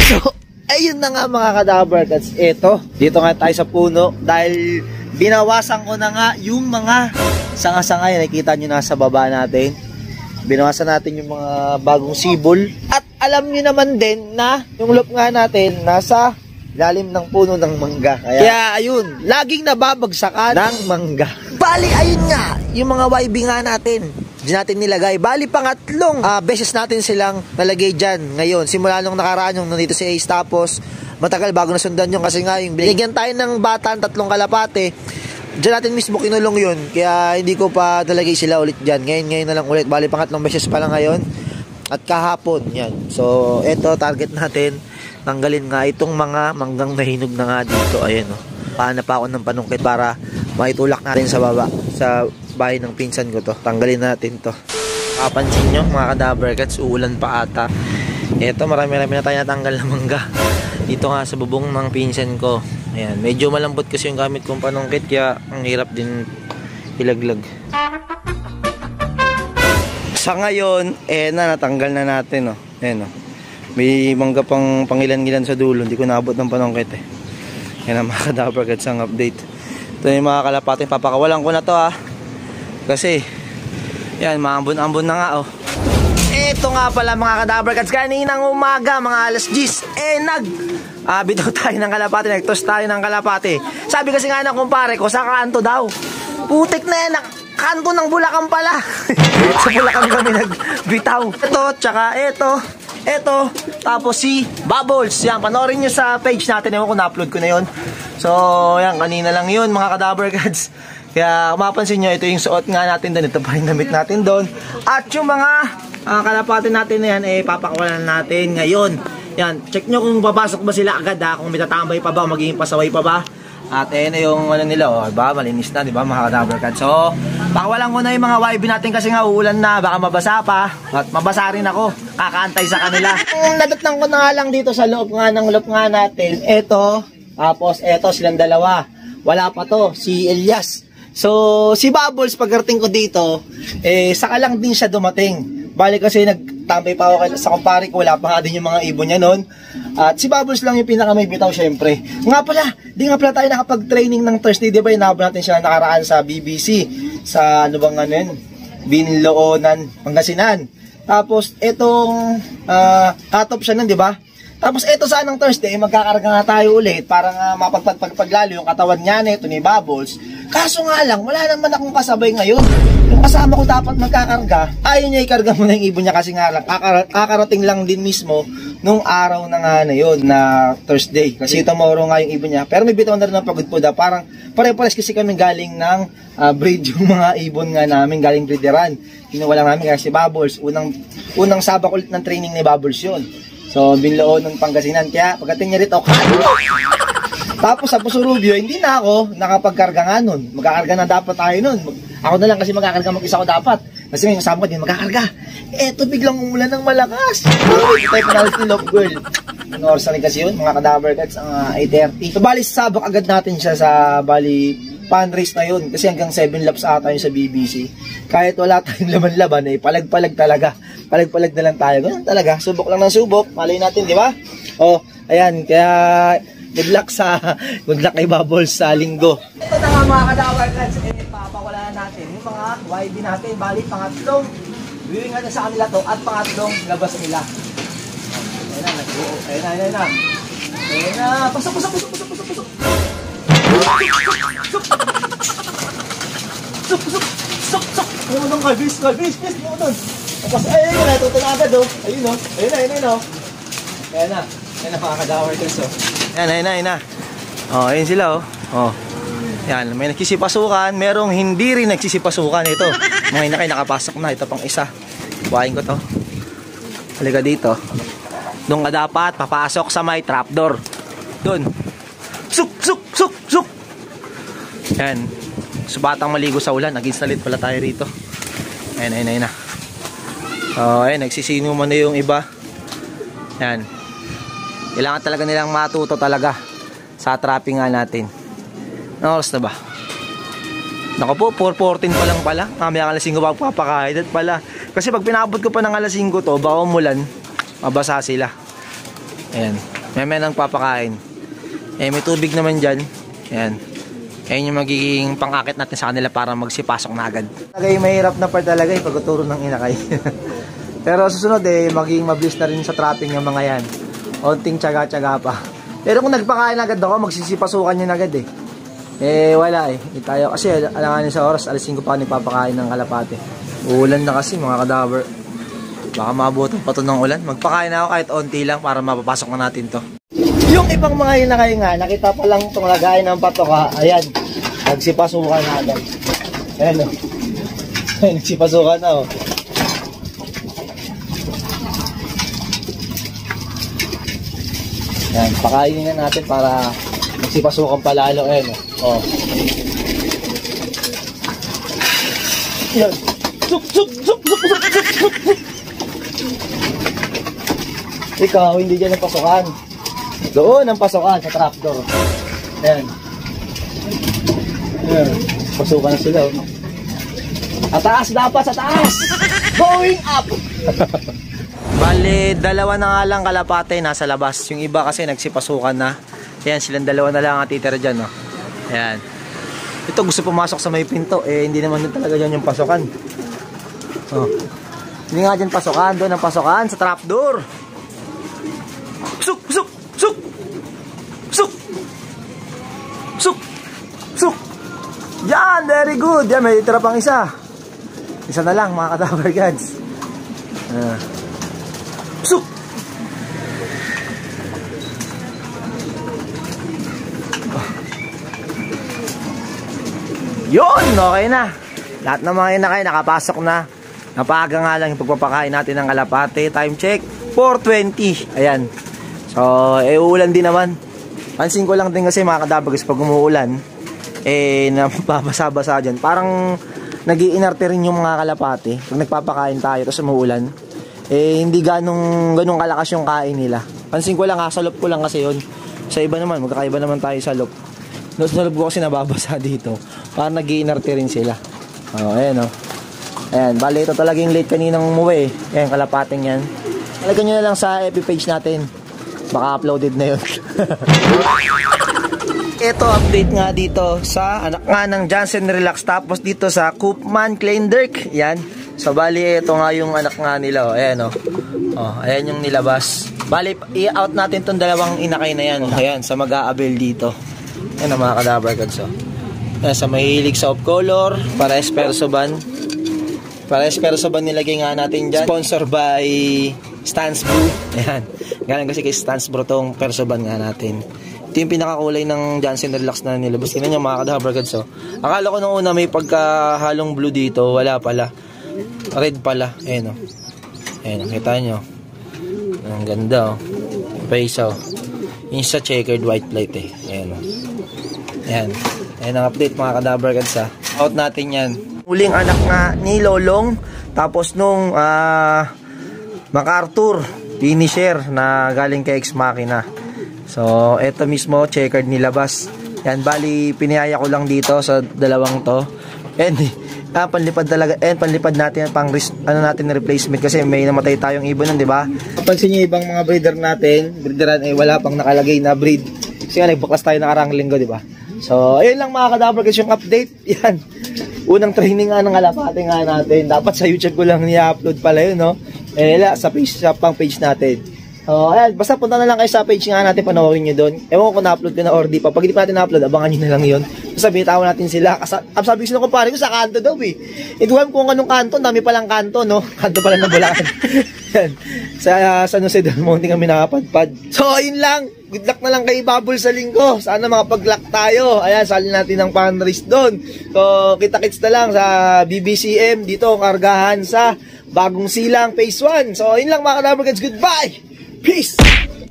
So, ayun na nga mga kadaver cats. Eto, dito nga tayo sa puno dahil binawasan ko na nga yung mga sanga-sanga yan. Nakikita nyo na sa baba natin. Binawasan natin yung mga bagong sibol. At alam nyo naman din na yung loop nga natin nasa lalim ng puno ng mangga. Kaya ayun, laging nababagsakan ng mangga. Bali, ayun nga, yung mga YB nga natin. Diyan natin nilagay. Bali, pangatlong beses natin silang nalagay dyan. Ngayon, simula nung nakaraan yung nandito si Ace, tapos matagal bago nasundan yung kasi nga yung binigyan tayo ng batan, 3 kalapate. Diyan natin mismo kinulong yun. Kaya hindi ko pa nalagay sila ulit dyan. Ngayon na lang ulit. Bali, pangatlong beses pa lang ngayon. At kahapon, yan. So, eto, target natin. Tanggalin nga itong mga manggang nahinog na nga dito. Ayan, o. Paano pa ako ng panungkit para maitulak natin sa baba. Sa bahay ng pinsan ko to. Tanggalin natin to. Kapansin nyo, mga kadaver cats, uulan pa ata. Eto, marami-rami na tayo natanggal na mangga. Dito nga sa bubong ng pinsan ko. Ayan, medyo malambot kasi yung gamit kong panungkit, kaya ang hirap din ilaglag. Sa ngayon, natanggal na natin, oh. Ayan, oh. May mangga pang pangilan-ngilan sa dulo, hindi ko naabot ng panungkit, eh. Yan ang mga kadaver cats ang update. Ito yung mga kalapate, papakawalan ko na to, ha. Kasi, yan, maambon-ambon na nga, oh. Ito nga pala mga kadaver cats, kaninang umaga, mga alas 10, bitaw tayo ng kalapate, nagtos tayo ng kalapate. Sabi kasi nga ng kumpare ko, sa kanto daw. Putik na yan, kanto ng Bulacan pala. Sa Bulacan kami nagbitaw. Ito, tsaka ito, tapos si Bubbles. Yan, panoorin nyo sa page natin, ewan ko, na-upload ko na yun. So, yan, kanina lang yun mga kadaver cats. Kaya kung mapansin nyo, ito yung suot nga natin doon, ito pa rin damit natin doon. At yung mga kalapate natin na yan, papakawalan natin ngayon. Yan, check nyo kung papasok ba sila agad, ha, kung may tatambay pa ba, magiging pasaway pa ba. At na yung ano nila, oh, diba? Malinis na, diba mga kadaver cats. So, pakawalan ko na yung mga YB natin kasi nga uulan na, baka mabasa pa. At mabasa rin ako, kakaantay sa kanila. Nadatnan ko na nga lang dito sa loob nga ng loop nga natin. Ito, tapos ito silang dalawa. Wala pa to, si Elias. So, si Bubbles, pagkarating ko dito, saka lang din siya dumating. Balik kasi nagtambay pa ako sa kumpare ko, wala pa nga din yung mga ibon niya noon. At si Bubbles lang yung pinaka may bitaw syempre. Nga pala, di nga pala tayo nakapag-training ng Thursday, di ba? Inaabot natin siya nakaraan sa BBC, sa ano bang ano yun? Binloonan, Pangasinan. Tapos, etong cut-off siya nun, di ba? Tapos eto sa anong Thursday, magkakarga nga tayo ulit para nga mapagpaglalo yung katawan niya nito ni Bubbles. Kaso nga lang, wala naman akong kasabay ngayon. Yung kasama ko dapat magkakarga, ayaw niya ikarga mo na yung ibon niya kasi nga lang, kakarating lang din mismo nung araw na nga na yun, na Thursday. Kasi tomorrow nga yung ibon niya. Pero may bitaw na rin ng pagod-puda. Parang pare-pares kasi kami galing ng breed yung mga ibon nga namin, galing breederan. Kinuha lang namin kasi si Bubbles. Unang sabak ulit ng training ni Bubbles yun. So, binloon ng Pangasinan. Kaya, pagdating niya rito, tapos sa Pusurubio, hindi na ako nakapagkarga nga nun. Magkakarga na dapat tayo nun. Ako na lang kasi magkakarga, mag-isa ko dapat. Kasi may kasama ko din magkakarga. Eto, biglang umulan ng malakas. Ito tayo panalis ni Love Girl. Ang oras na rin kasi yun, mga kadaver cats, 8:30. So, bali, sabak agad natin siya sa, fan race na yun. Kasi hanggang 7 laps ata yun sa BBC. Kahit wala tayong laban-laban, palag-palag talaga. Palag-palag na lang tayo. Ganun talaga. Subok lang ng subok. Malay natin, di ba? Oh, ayan. Kaya, good luck kay Bubbles sa linggo. Ito na nga mga kadaver cats, papawala na natin yung mga YB natin. Bali, pangatlong viewing natin sa kanila to at pangatlong labas nila. Ayan na. Pasok. Sok. Ano nang kalbis. Ano nun? Tapos, ayun na, ito na agad, oh. Ayun na. Ayan na, mga kadaver cats, oh. Ayan na. Oh, ayun sila, oh. Oh. Yan, may nagsisipasukan, merong hindi rin nagsisipasukan ito. Mga inakay nakapasok na, ito pang isa. Buhayin ko to. Halika dito. Doon ka dapat papasok sa may trapdoor. Doon. Suk. Yan. Subatang maligo sa ulan, nag-installate pala tayo rito. Ayun na. Oh, ayun, nagsisino mo na yung iba. Yan. Kailangan talaga nilang matuto talaga sa trapping nga natin. Ano oras na ba? Naku po, 4:14 pa lang pala. Mamaya alas 5 papakain at pala. Kasi pag pinabot ko pa ng alas 5 to, baka umulan, mabasa sila. Ayan. May nang papakain. Eh, may tubig naman dyan. Ayan. Ayan yung magiging pangakit natin sa kanila para magsipasok na agad. Tagay, mahirap na pa talaga yung pagtuturo ng inakay. Pero susunod magiging mabilis na rin sa trapping yung mga yan. Onting tsaga-tsaga pa. Pero kung nagpakain agad ako, magsisipasukan yun agad wala tayo kasi alanganin sa oras, alas 5 pa nagpapakain ng kalapate. Uulan na kasi mga kadaver. Baka maabutan pa to ng ulan. Magpakain na ako kahit onti lang para mapapasok na natin to. Yung ibang mga hinakay nga, nakita pa lang itong lagayan ng patoka. Ayan, nagsipasukan na agad. Ayan nagsipasukan na Ayan, pakainin na natin para magsipasukan palalo. Ayan Yan. Suk. Ikaw, hindi dyan ang pasukan. Doon ang pasukan sa trapdoor. Ayan. Pasukan na sila. Sa taas dapat, sa taas! Going up! Bale, dalawa na nga lang kalapate nasa labas. Yung iba kasi nagsipasukan na. Ayan, silang dalawa na lang ang titira dyan. Ayan. Ito gusto pumasok sa may pinto. Hindi naman din talaga dyan yung pasukan. Hindi nga dyan pasukan. Doon ang pasukan sa trapdoor. Suk. Yan, very good. Yan, may tira pang isa. Isa na lang mga kadaver gods. Suk. Yun, okay na. Lahat ng mga inakay nakapasok na. Napaga nga lang yung pagpapakain natin ng kalapate. Time check, 4:20. Ayan. So, uulan din naman. Pansin ko lang din kasi mga kadaver pag umuulan, napapasa-basa dyan. Parang nag-iinarte rin yung mga kalapate. Pag nagpapakain tayo tapos umuulan, hindi ganong kalakas yung kain nila. Pansin ko lang, sa loob ko lang kasi yun. Sa iba naman, magkakaiba naman tayo sa loob. Sa loob ko kasi nababasa dito. Parang nag-iinarte rin sila. Ayan Ayan, bali ito talaga yung late kaninang umuwi. Ayan, kalapating yan. Talagyan nyo na lang sa FB page natin. Baka uploaded na yun. Ito, update nga dito sa anak nga ng Jansen Relax. Tapos dito sa Koopman Kleinderk. Yan. So, bali, ito nga yung anak nga nila. Ayan ayan yung nilabas. Bali, i-out natin tong dalawang inakay na yan. Ayan, sa mag-a-avail dito. Ayan ang mga kadaver gods. Ayan, sa mahilig sa off-color. Para Perso Ban. Para Perso Ban nilagay nga natin dyan. Sponsor by Stance Brew. Ayan. Galing kasi kay Stance Brew tong Perso Ban nga natin. Ito yung pinakakulay ng Jansen Relax na nilabas. Tingnan nyo mga kadaver gods. Akala ko nung una may pagkahalong blue dito. Wala pala. Red pala. Ayan Ayan, nakita nyo. Ang ganda Face yung sa checkered white plate Ayan Ayan. Ayan ang update mga kadaver gods Out natin yan. Uling anak nga ni Lolong. Tapos nung MacArthur finisher na galing kay Ex Machina. So eto mismo checkered nilabas. Yan, bali pinihaya ko lang dito sa dalawang to. And panlipad talaga. And panlipad natin pang natin replacement kasi may namatay tayong ibon nun, di ba? Kapansin niyo ibang mga breeder natin, breederan wala pang nakalagay na breed. Kasi nga nagbukas tayo nakarang linggo, di ba? So ayun lang mga kadaver kasi yung update. Yan. Unang training nga ng kalapate nga natin. Dapat sa YouTube ko lang ni-upload pala yun, sa pang page natin. Ayan, basta punta na lang kayo sa page nga natin, panoorin nyo doon. Ewan ko na-upload ko na or di pa. Pag hindi pa natin na-upload, abangan nyo na lang yun. Sabi, tawag natin sila. Sabi ko sila kumpare ko sa kanto daw Ito alam kung anong kanto, dami palang kanto, Kanto pala ng Bulacan. Sa San Jose del Monte kami nakapadpad. So, ayun lang. Good luck na lang kay Babol sa linggo. Sana makapag-luck tayo. Ayan, salin natin ng fundraise doon. So, kita-kits na lang sa BBCM dito, kargahan sa Bagong Silang Phase 1. So, ayun lang mga kadaver gods. Goodbye! Peace!